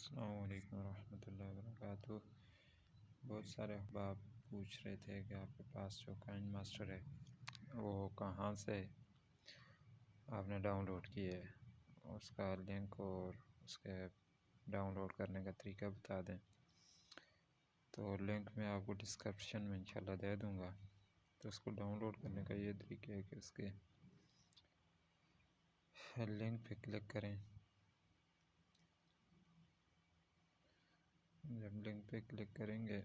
السلام علیکم ورحمۃ اللہ وبرکاتہ۔ بہت سارے احباب پوچھ رہے تھے کہ آپ کے پاس جو کائن ماسٹر ہے وہ کہاں سے آپ نے ڈاؤن لوڈ کیے ہے، اس کا لنک اور اس کے ڈاؤن لوڈ کرنے کا طریقہ بتا دیں۔ تو لنک میں آپ کو ڈسکرپشن میں انشاءاللہ دے دوں گا۔ تو اس کو ڈاؤن لوڈ کرنے کا یہ طریقہ ہے کہ اس کے لنک پہ کلک کریں۔ جب لنک پہ کلک کریں گے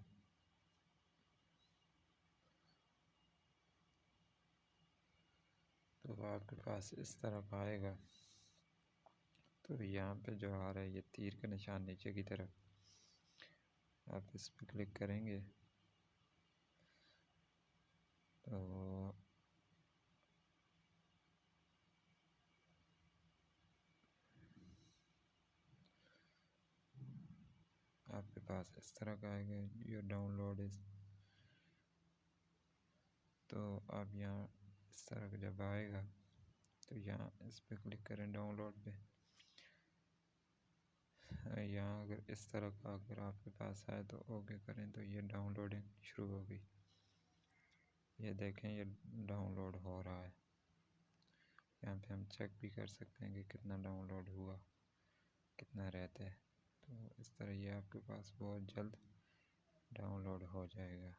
تو آپ کے پاس اس طرف آئے گا۔ تو یہاں پہ جو آ رہا ہے یہ تیر کا نشان نیچے کی طرف، آپ اس پہ کلک کریں گے تو آپ کے پاس اس طرح کا آئے گا یہ ڈاؤن لوڈ از۔ تو آپ یہاں اس طرح کا جب آئے گا تو یہاں اس پہ کلک کریں ڈاؤن لوڈ پہ۔ یہاں اگر اس طرح کا اگر آپ کے پاس آئے تو اوکے کریں تو یہ ڈاؤن لوڈنگ شروع ہو گئی۔ یہ دیکھیں یہ ڈاؤن لوڈ ہو رہا ہے۔ یہاں پہ ہم چیک بھی کر سکتے ہیں کہ کتنا ڈاؤن لوڈ ہوا، کتنا رہتا ہے۔ تو اس طرح یہ آپ کے پاس بہت جلد ڈاؤن لوڈ ہو جائے گا۔